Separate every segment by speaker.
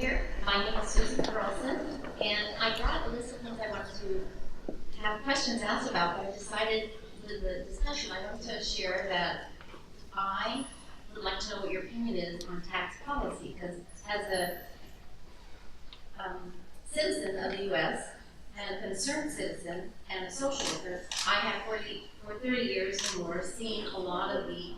Speaker 1: here. My name is Susan Perlson, and I brought a list of things I wanted to have questions asked about, but I decided with the discussion I want to share that I would like to know what your opinion is on tax policy, because as a citizen of the U.S. and a concerned citizen and a social worker, I have for 30 years or more seen a lot of the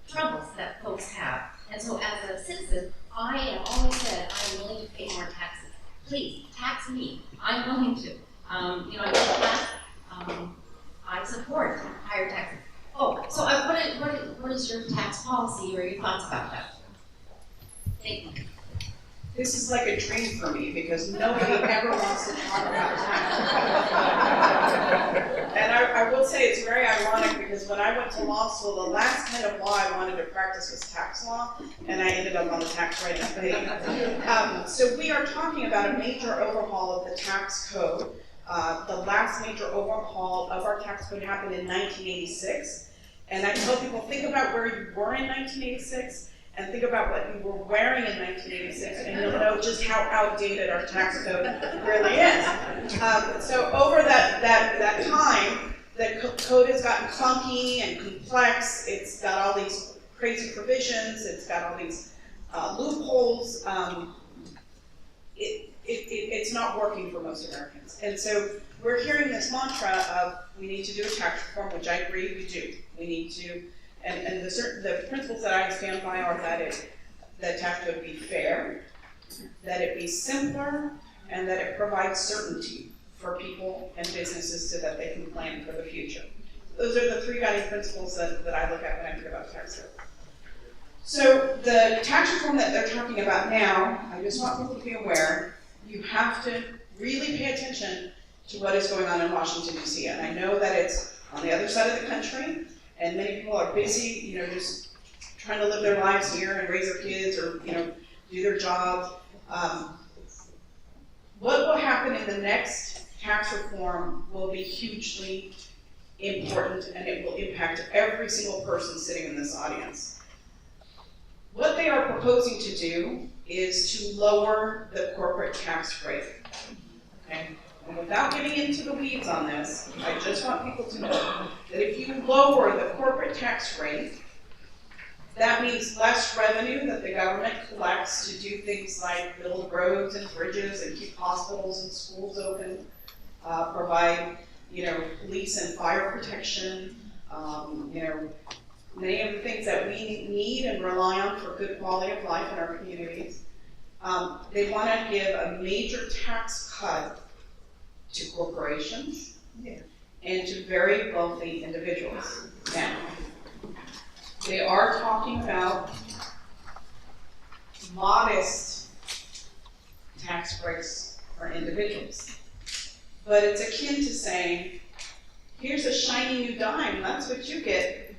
Speaker 1: troubles that folks have. And so as a citizen, I have always said I'm willing to pay more taxes. Please, tax me. I'm willing to. I middle class, I support higher taxes. Oh, so what is your tax policy or your thoughts about that? Thank you.
Speaker 2: This is like a dream for me because nobody ever wants to talk about tax. And I will say it's very ironic because when I went to law school, the last kind of law I wanted to practice was tax law, and I ended up on the tax writing committee. So we are talking about a major overhaul of the tax code. The last major overhaul of our tax code happened in 1986. And I tell people, think about where you were in 1986, and think about what you were wearing in 1986, and you'll know just how outdated our tax code really is. So over that time, the code has gotten clunky and complex. It's got all these crazy provisions. It's got all these loopholes. It's not working for most Americans. And so we're hearing this mantra of we need to do a tax reform, which I agree we do. We need to. And the principles that I stand by are that the tax code be fair, that it be simpler, and that it provides certainty for people and businesses so that they can plan for the future. Those are the three guiding principles that I look at when I think about tax code. So the tax reform that they're talking about now, I just want people to be aware, you have to really pay attention to what is going on in Washington, D.C. And I know that it's on the other side of the country, and many people are busy, just trying to live their lives here and raise their kids or, do their jobs. What will happen in the next tax reform will be hugely important, and it will impact every single person sitting in this audience. What they are proposing to do is to lower the corporate tax rate. Okay? And without getting into the weeds on this, I just want people to know that if you lower the corporate tax rate, that means less revenue that the government collects to do things like build roads and bridges and keep hospitals and schools open, provide, police and fire protection, many of the things that we need and rely on for good quality of life in our communities. They want to give a major tax cut to corporations and to very wealthy individuals. Now, they are talking about modest tax breaks for individuals. But it's akin to saying, here's a shiny new dime, that's what you get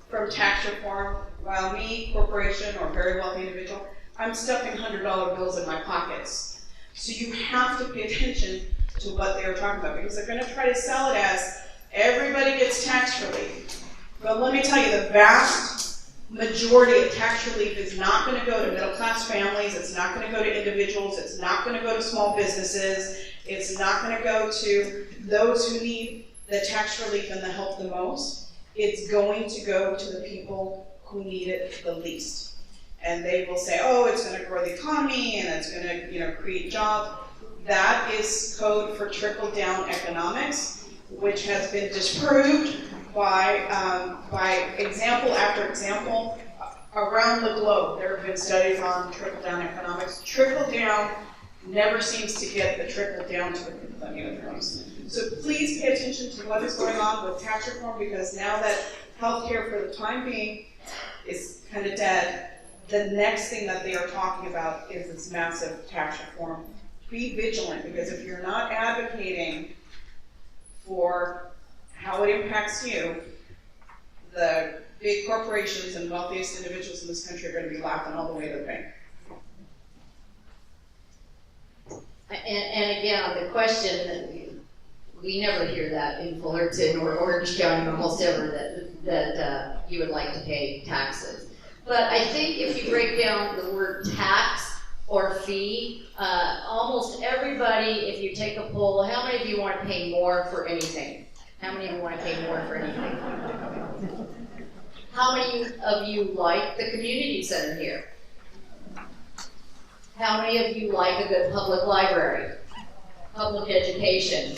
Speaker 2: from tax reform, while me, corporation, or very wealthy individual, I'm stuffing $100 bills in my pockets. So you have to pay attention to what they are talking about, because they're going to try to sell it as everybody gets tax relief. But let me tell you, the vast majority of tax relief is not going to go to middle-class families, it's not going to go to individuals, it's not going to go to small businesses, it's not going to go to those who need the tax relief and the help the most. It's going to go to the people who need it the least. And they will say, oh, it's going to grow the economy and it's going to create jobs. That is code for trickle-down economics, which has been disproved by example after example around the globe. There have been studies on trickle-down economics. Trickle-down never seems to get the trickle-down to the people that need it most. So please pay attention to what is going on with tax reform, because now that healthcare for the time being is kind of dead, the next thing that they are talking about is this massive tax reform. Be vigilant, because if you're not advocating for how it impacts you, the big corporations and wealthiest individuals in this country are going to be laughing all the way to the bank.
Speaker 3: And again, on the question, we never hear that in Fullerton or Orange County almost ever, that you would like to pay taxes. But I think if you break down the word tax, or fee. Almost everybody, if you take a poll, how many of you want to pay more for anything? How many of you want to pay more for anything? How many of you like the community center here? How many of you like a good public library, public education,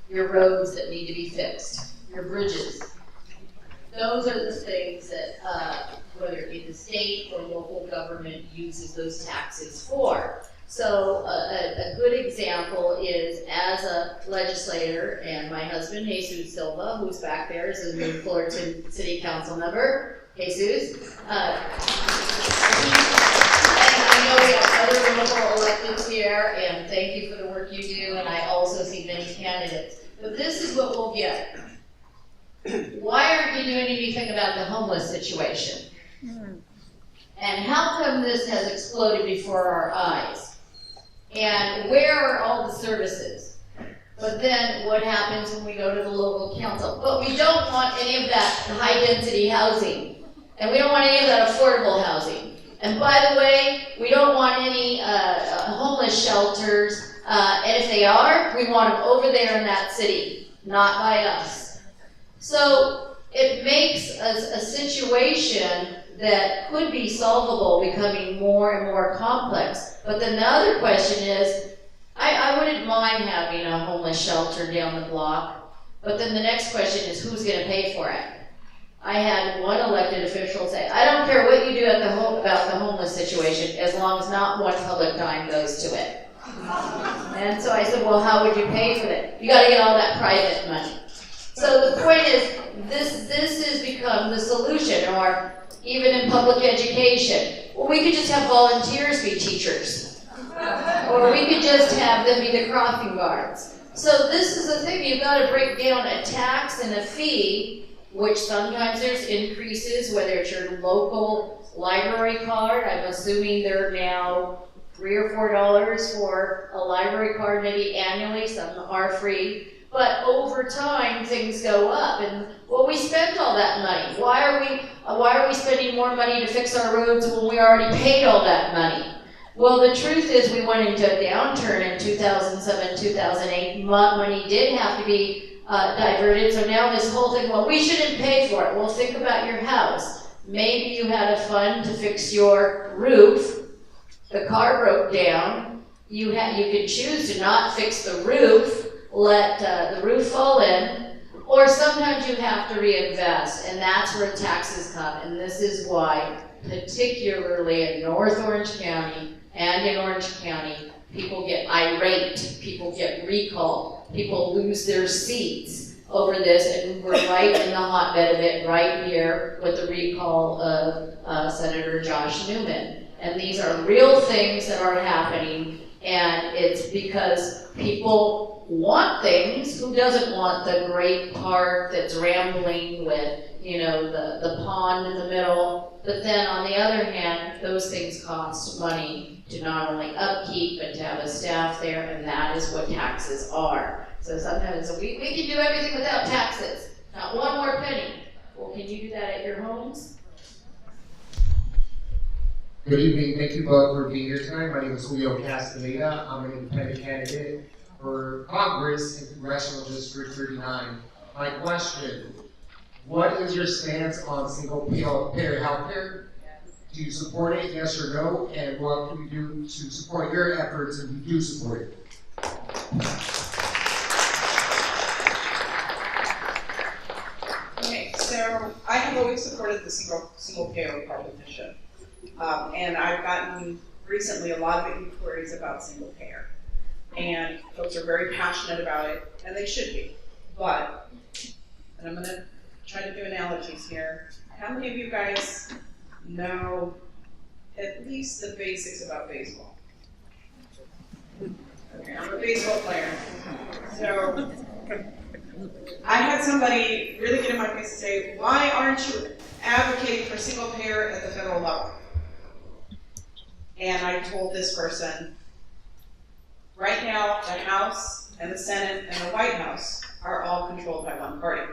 Speaker 3: your roads that need to be fixed, your bridges? Those are the things that, whether it be the state or local government uses those taxes for. So a good example is, as a legislator, and my husband, Jesus Silva, who's back there, is a new Fullerton City Council member. Jesus. And I know we have other local electeds here, and thank you for the work you do, and I also see many candidates. But this is what we'll get. Why aren't you doing anything about the homeless situation? And how come this has exploded before our eyes? And where are all the services? But then what happens when we go to the local council? But we don't want any of that high-density housing. And we don't want any of that affordable housing. And by the way, we don't want any homeless shelters. And if they are, we want them over there in that city, not by us. So it makes a situation that could be solvable becoming more and more complex. But then the other question is, I wouldn't mind having a homeless shelter down the block, but then the next question is, who's going to pay for it? I had one elected official say, I don't care what you do at about the homeless situation, as long as not one public dime goes to it. And so I said, well, how would you pay for that? You got to get all that private money. So the point is, this has become the solution, or even in public education. Well, we could just have volunteers be teachers. Or we could just have them be the crossing guards. So this is the thing, you've got to break down a tax and a fee, which sometimes there's increases, whether it's your local library card. I'm assuming they're now $3 or $4 for a library card, maybe annually, some are free. But over time, things go up, and well, we spent all that money. Why are we spending more money to fix our roads when we already paid all that money? Well, the truth is, we went into a downturn in 2007, 2008. Money did have to be diverted. So now this whole thing, well, we shouldn't pay for it. Well, think about your house. Maybe you had a fund to fix your roof. The car broke down. You could choose to not fix the roof. Let the roof fall in, or sometimes you have to reinvest, and that's where taxes come. And this is why, particularly in North Orange County and in Orange County, people get irate, people get recalled, people lose their seats over this, and we're right in the hotbed of it right here with the recall of Senator Josh Newman. And these are real things that are happening, and it's because people want things. Who doesn't want the great park that's rambling with, the pond in the middle? But then on the other hand, those things cost money to not only upkeep, but to have a staff there, and that is what taxes are. So sometimes we can do everything without taxes, not one more penny. Well, can you do that at your homes?
Speaker 4: Good evening, thank you both for being here tonight. My name is Julio Castañeda. I'm an independent candidate for Congress in Congressional District 39. My question, what is your stance on single-payer health care? Do you support it, yes or no? And what can we do to support your efforts if you do support it?
Speaker 2: Okay, so I have always supported the single-payer proposition. And I've gotten recently a lot of inquiries about single-payer. And folks are very passionate about it, and they should be. But, and I'm going to try to do analogies here, how many of you guys know at least the basics about baseball? Okay, I'm a baseball player. So, I had somebody really get in my face and say, why aren't you advocating for single payer at the federal level? And I told this person, right now, the House and the Senate and the White House are all controlled by one party.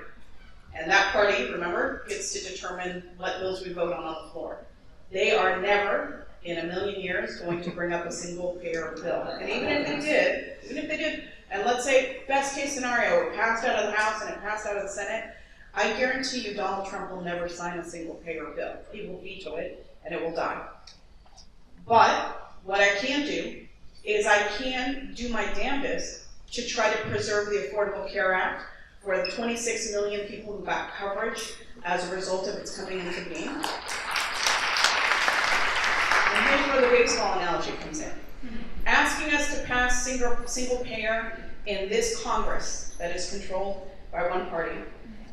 Speaker 2: And that party, remember, gets to determine what bills we vote on the floor. They are never in a million years going to bring up a single payer bill. And even if they did, and let's say best case scenario, it passed out of the House and it passed out of the Senate, I guarantee you Donald Trump will never sign a single payer bill. He will veto it and it will die. But what I can do is I can do my damnedest to try to preserve the Affordable Care Act for the 26 million people who got coverage as a result of its coming into being. And here's where the baseball analogy comes in. Asking us to pass single payer in this Congress that is controlled by one party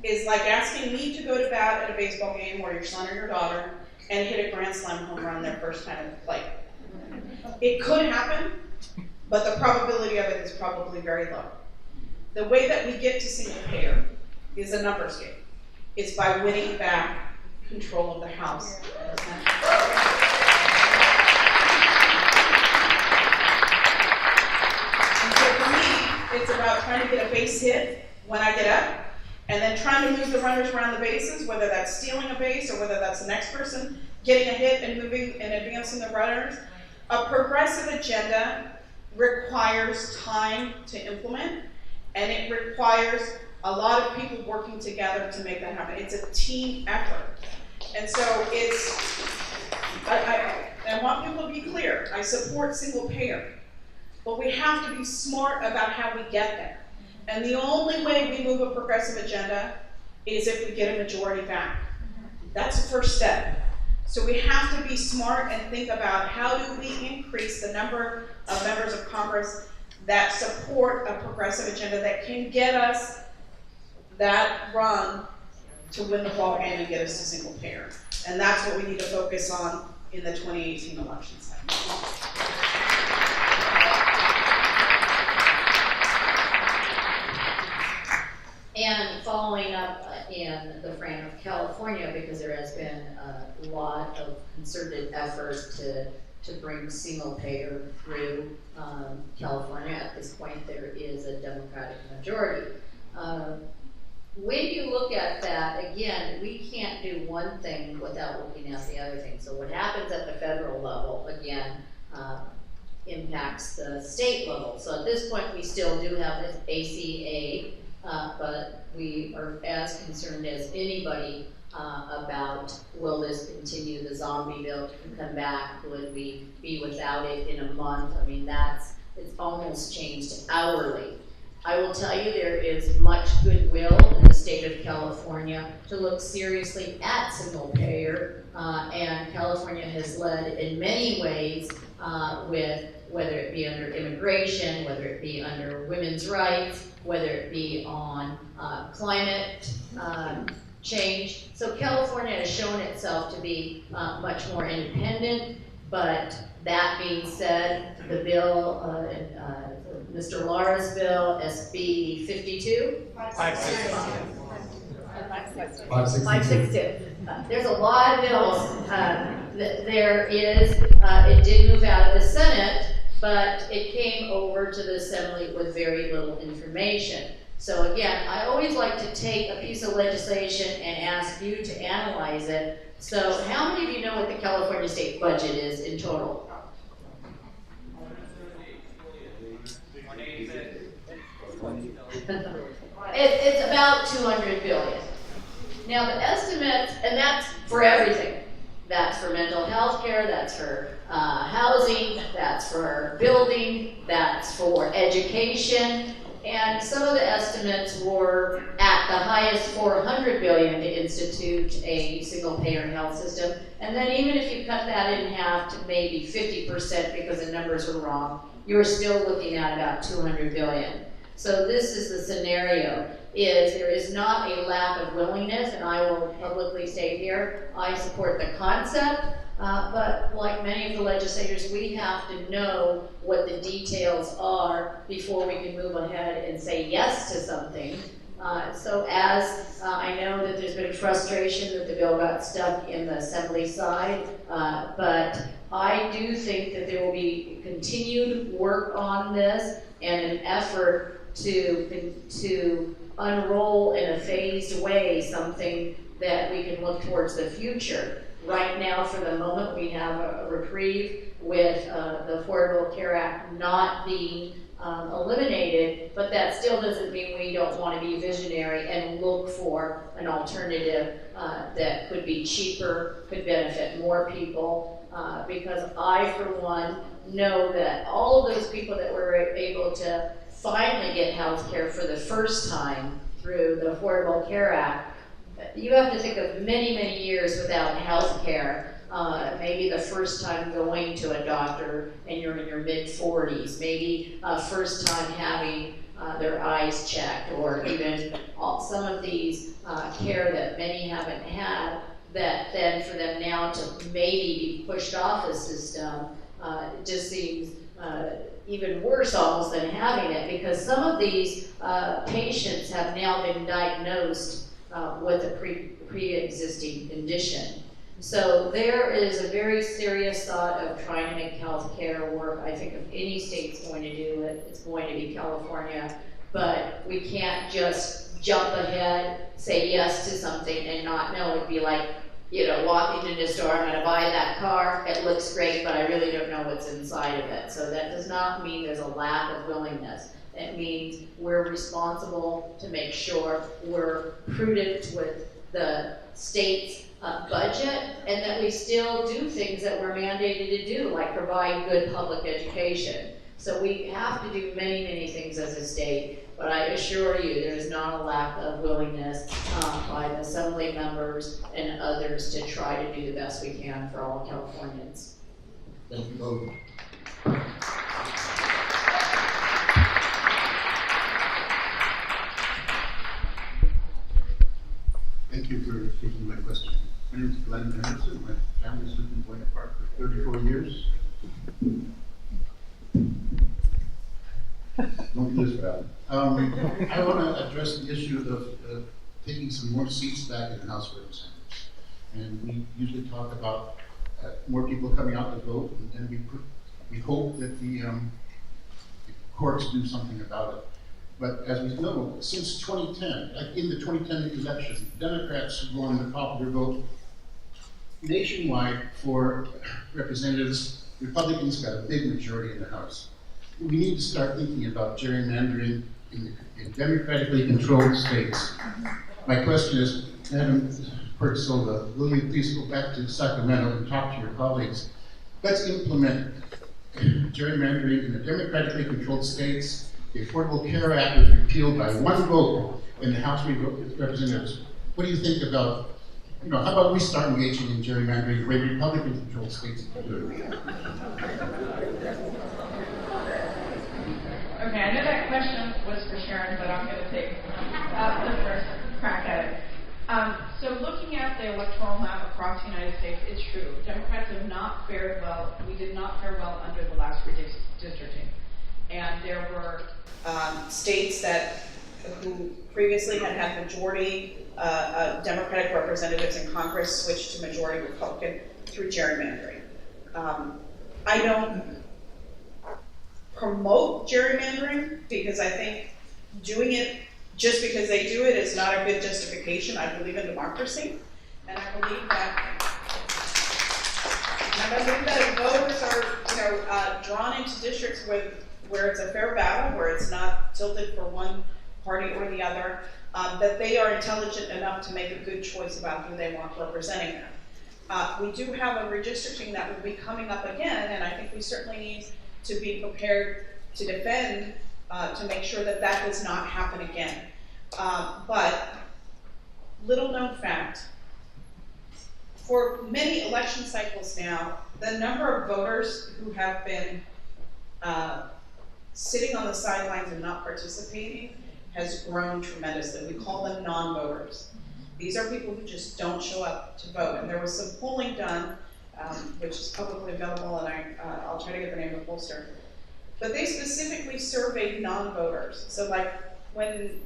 Speaker 2: is like asking me to go to bat at a baseball game or your son or your daughter and hit a grand slam home run their first time at the plate. It could happen, but the probability of it is probably very low. The way that we get to single payer is a numbers game. It's by winning back control of the House and the Senate. It's about trying to get a base hit when I get up, and then trying to move the runners around the bases, whether that's stealing a base or whether that's the next person getting a hit and moving and advancing the runners. A progressive agenda requires time to implement, and it requires a lot of people working together to make that happen. It's a team effort. And so I want people to be clear. I support single payer. But we have to be smart about how we get there. And the only way we move a progressive agenda is if we get a majority back. That's the first step. So we have to be smart and think about how do we increase the number of members of Congress that support a progressive agenda that can get us that run to win the ball game and get us to single payer. And that's what we need to focus on in the 2018 election cycle.
Speaker 3: And following up in the frame of California, because there has been a lot of concerted effort to bring single payer through California. At this point, there is a Democratic majority. When you look at that, again, we can't do one thing without looking at the other thing. So what happens at the federal level, again, impacts the state level. So at this point, we still do have this ACA, but we are as concerned as anybody about will this continue, the zombie bill to come back, would we be without it in a month? I mean, it's almost changed hourly. I will tell you there is much goodwill in the state of California to look seriously at single payer, and California has led in many ways with whether it be under immigration, whether it be under women's rights, whether it be on climate change. So California has shown itself to be much more independent, but that being said, the bill, Mr. Lara's bill, SB 52? 562. There's a lot of bills. There is, it did move out of the Senate, but it came over to the Assembly with very little information. So again, I always like to take a piece of legislation and ask you to analyze it. So how many of you know what the California state budget is in total? It's about 200 billion. Now the estimates, and that's for everything. That's for mental health care, that's for housing, that's for building, that's for education. And some of the estimates were at the highest 400 billion to institute a single payer health system. And then even if you cut that in half to maybe 50% because the numbers were wrong, you're still looking at about 200 billion. So this is the scenario, is there is not a lack of willingness, and I will publicly say here, I support the concept, but like many of the legislators, we have to know what the details are before we can move ahead and say yes to something. So as I know that there's been frustration that the bill got stuck in the Assembly side, but I do think that there will be continued work on this and an effort to unroll in a phased way something that we can look towards the future. Right now, for the moment, we have a reprieve with the Affordable Care Act not being eliminated, but that still doesn't mean we don't want to be visionary and look for an alternative that could be cheaper, could benefit more people, because I, for one, know that all of those people that were able to finally get health care for the first time through the Affordable Care Act, you have to think of many, many years without health care. Maybe the first time going to a doctor and you're in your mid-40s, maybe first time having their eyes checked, or even some of these care that many haven't had, that then for them now to maybe be pushed off the system, it just seems even worse almost than having it, because some of these patients have now been diagnosed with a pre-existing condition. So there is a very serious thought of trying to make health care work. I think if any state's going to do it, it's going to be California. But we can't just jump ahead, say yes to something and not know. It'd be like, you know, walking into a store, I'm gonna buy that car, it looks great, but I really don't know what's inside of it. So that does not mean there's a lack of willingness. It means we're responsible to make sure we're prudent with the state's budget, and that we still do things that we're mandated to do, like provide good public education. So we have to do many, many things as a state, but I assure you there's not a lack of willingness by the Assembly members and others to try to do the best we can for all Californians.
Speaker 5: Thank you both. Thank you for taking my question. My name is Glen. My family's lived in Buena Park for 34 years. Don't do this, Val. I want to address the issue of taking some more seats back in the House of Representatives. And we usually talk about more people coming out to vote, and we hope that the courts do something about it. But as we know, since 2010, like in the 2010 election, Democrats won the popular vote nationwide for representatives. Republicans got a big majority in the House. We need to start thinking about gerrymandering in democratically controlled states. My question is, Madam Quirk-Silva, will you please go back to Sacramento and talk to your colleagues? Let's implement gerrymandering in the democratically controlled states. The Affordable Care Act was repealed by one vote in the House of Representatives. What do you think about, how about we start engaging in gerrymandering the way Republican controlled states do it?
Speaker 6: Okay, I know that question was for Sharon, but I'm going to take the first crack at it. So looking at the electoral map across the United States, it's true. Democrats have not fared well. We did not fare well under the last redistricting. And there were states who previously had majority Democratic representatives in Congress switched to majority Republican through gerrymandering. I don't promote gerrymandering because I think doing it just because they do it is not a good justification. I believe in democracy, and I believe that if voters are drawn into districts where it's a fair battle, where it's not tilted for one party or the other, that they are intelligent enough to make a good choice about who they want representing them. We do have a redistricting that will be coming up again, and I think we certainly need to be prepared to defend, to make sure that that does not happen again. But little known fact, for many election cycles now, the number of voters who have been sitting on the sidelines and not participating has grown tremendously. We call them non-voters. These are people who just don't show up to vote. And there was some polling done, which is publicly available, and I'll try to get the name of the pollster. But they specifically surveyed non-voters. So like when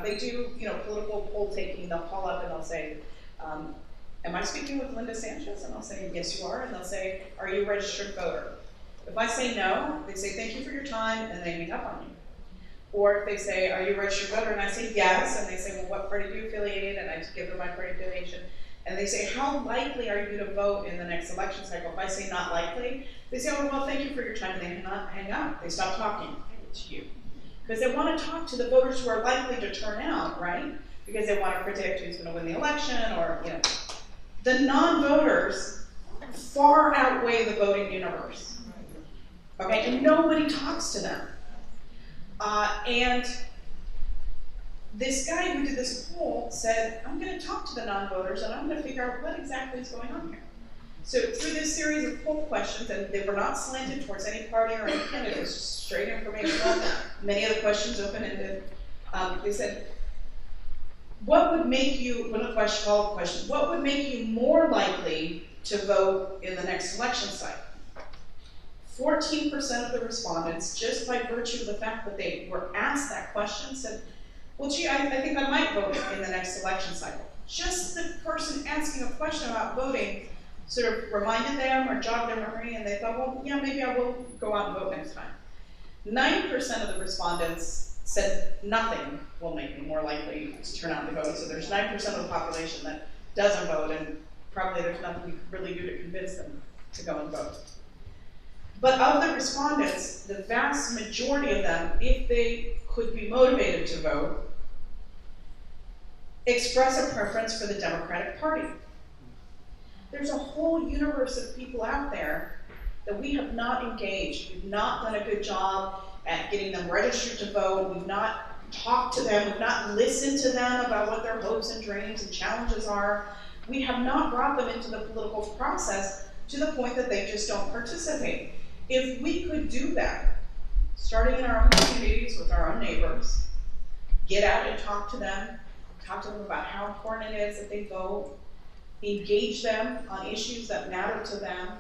Speaker 6: they do political poll taking, they'll call up and they'll say, am I speaking with Linda Sánchez? And I'll say, yes, you are. And they'll say, are you a registered voter? If I say no, they say, thank you for your time, and they hang up on me. Or if they say, are you a registered voter? And I say, yes, and they say, well, what party do you affiliate? And I give them my party affiliation. and they say, how likely are you to vote in the next election cycle? If I say not likely, they say, oh, well, thank you for your time, and they hang up. They stop talking to you. Because they want to talk to the voters who are likely to turn out, right? Because they want to predict who's going to win the election, or, you know. The non-voters far outweigh the voting universe. Okay, and nobody talks to them. And this guy who did this poll said, I'm going to talk to the non-voters and I'm going to figure out what exactly is going on here. So through this series of poll questions, and they were not slanted towards any party or any candidate, it was just straight informational, many of the questions open-ended, they said, what would make you, one of the follow-up questions, what would make you more likely to vote in the next election cycle? 14% of the respondents, just by virtue of the fact that they were asked that question, said, well, gee, I think I might vote in the next election cycle. Just the person asking a question about voting sort of reminded them or jogged their memory, and they thought, well, yeah, maybe I will go out and vote next time. 9% of the respondents said nothing will make me more likely to turn out and vote. So there's 9% of the population that doesn't vote, and probably there's nothing we could really do to convince them to go and vote. But of the respondents, the vast majority of them, if they could be motivated to vote, express a preference for the Democratic Party. There's a whole universe of people out there that we have not engaged. We've not done a good job at getting them registered to vote. We've not talked to them. We've not listened to them about what their hopes and dreams and challenges are. We have not brought them into the political process to the point that they just don't participate. If we could do that, starting in our own communities with our own neighbors, get out and talk to them about how important it is that they vote, engage them on issues that matter to them,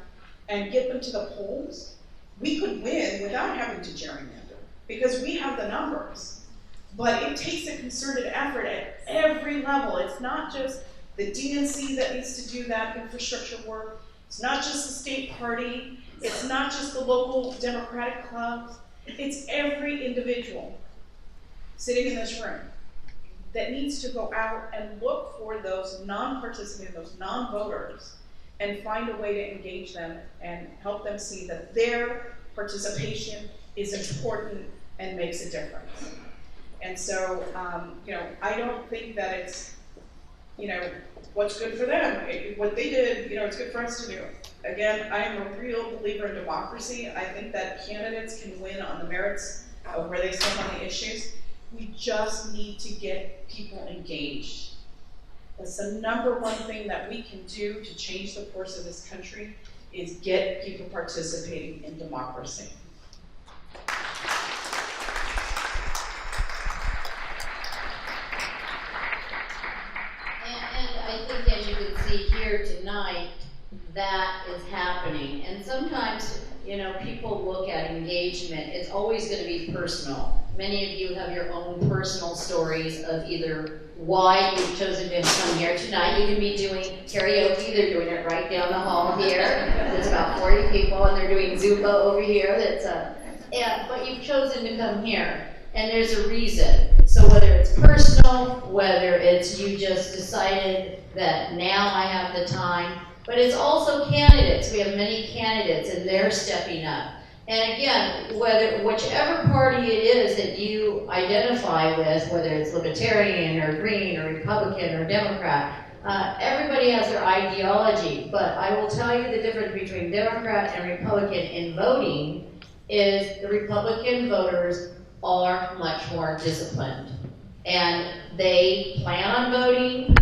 Speaker 6: and get them to the polls, we could win without having to gerrymander, because we have the numbers. But it takes a concerted effort at every level. It's not just the DNC that needs to do that infrastructure work. It's not just the state party. It's not just the local Democratic clubs. It's every individual sitting in this room that needs to go out and look for those non-participants, those non-voters, and find a way to engage them and help them see that their participation is important and makes a difference. And so, I don't think that it's, what's good for them. What they did, it's good for us to do. Again, I am a real believer in democracy. I think that candidates can win on the merits of where they stand on the issues. We just need to get people engaged. That's the number one thing that we can do to change the course of this country, is get people participating in democracy.
Speaker 3: And I think, as you can see here tonight, that is happening. And sometimes, people look at engagement, it's always going to be personal. Many of you have your own personal stories of either why you've chosen to come here tonight. You can be doing karaoke, they're doing it right down the hall here. There's about 40 people, and they're doing Zumba over here. But you've chosen to come here, and there's a reason. So whether it's personal, whether it's you just decided that now I have the time, but it's also candidates. We have many candidates, and they're stepping up. And again, whichever party it is that you identify with, whether it's Libertarian or Green or Republican or Democrat, everybody has their ideology. But I will tell you the difference between Democrat and Republican in voting is the Republican voters are much more disciplined. And they plan on voting,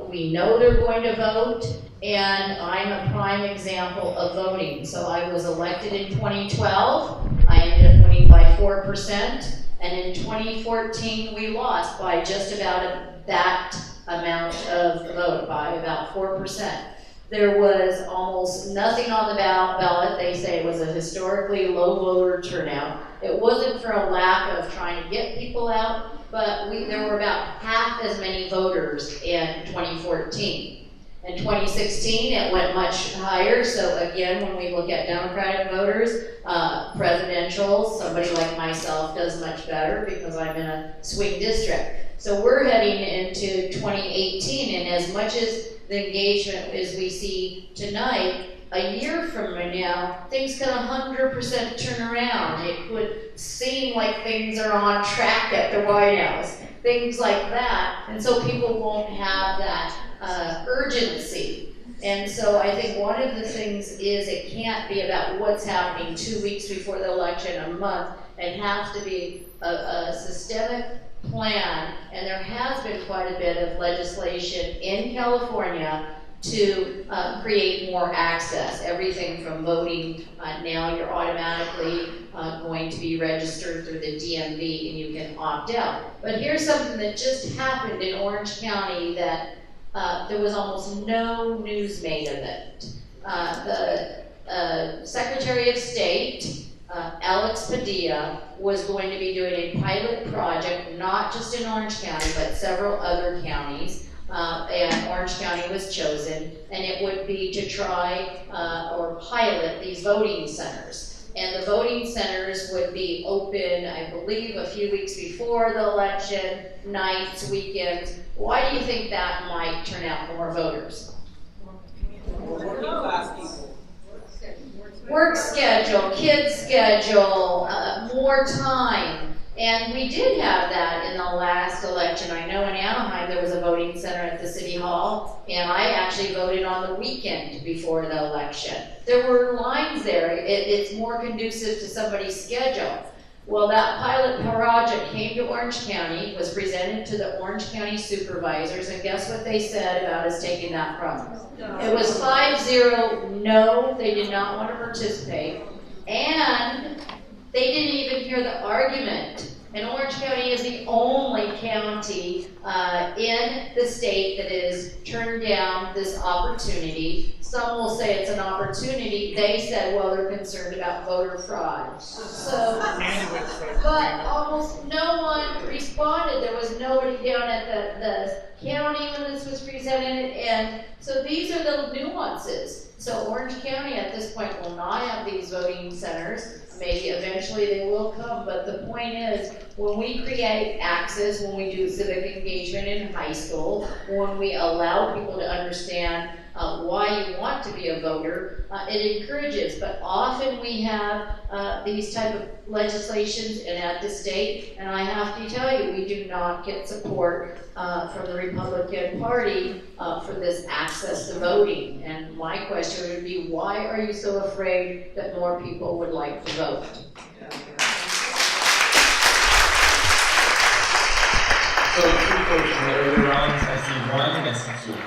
Speaker 3: we know they're going to vote, and I'm a prime example of voting. So I was elected in 2012, I ended up winning by 4%, and in 2014 we lost by just about that amount of vote, by about 4%. There was almost nothing on the ballot. They say it was a historically low voter turnout. It wasn't for a lack of trying to get people out, but there were about half as many voters in 2014. In 2016, it went much higher. So again, when we look at Democratic voters, presidential, somebody like myself does much better because I'm in a swing district. So we're heading into 2018, and as much as the engagement as we see tonight, a year from now, things can 100% turn around. It would seem like things are on track at the White House, things like that, and so people won't have that urgency. And so I think one of the things is it can't be about what's happening 2 weeks before the election, a month. It has to be a systemic plan, and there has been quite a bit of legislation in California to create more access. Everything from voting, now you're automatically going to be registered through the DMV and you can opt out. But here's something that just happened in Orange County that there was almost no news made of it. The Secretary of State, Alex Padilla, was going to be doing a pilot project, not just in Orange County, but several other counties. And Orange County was chosen, and it would be to try or pilot these voting centers. And the voting centers would be open, I believe, a few weeks before the election, nights, weekends. Why do you think that might turn out more voters? Work schedule, kids schedule, more time. And we did have that in the last election. I know in Anaheim there was a voting center at the City Hall, and I actually voted on the weekend before the election. There were lines there. It's more conducive to somebody's schedule. Well, that pilot project came to Orange County, was presented to the Orange County supervisors, and guess what they said about us taking that from us? It was 5-0, no, they did not want to participate, and they didn't even hear the argument. And Orange County is the only county in the state that has turned down this opportunity. Some will say it's an opportunity. They said, well, they're concerned about voter fraud. So, but almost no one responded. There was nobody down at the county when this was presented. And so these are the nuances. So Orange County at this point will not have these voting centers. Maybe eventually they will come, but the point is, when we create access, when we do civic engagement in high school, when we allow people to understand why you want to be a voter, it encourages. But often we have these type of legislations and at the state, and I have to tell you, we do not get support from the Republican Party for this access to voting. And my question would be, why are you so afraid that more people would like to vote?
Speaker 7: So 3 questions earlier on, I see 1 and I see 2.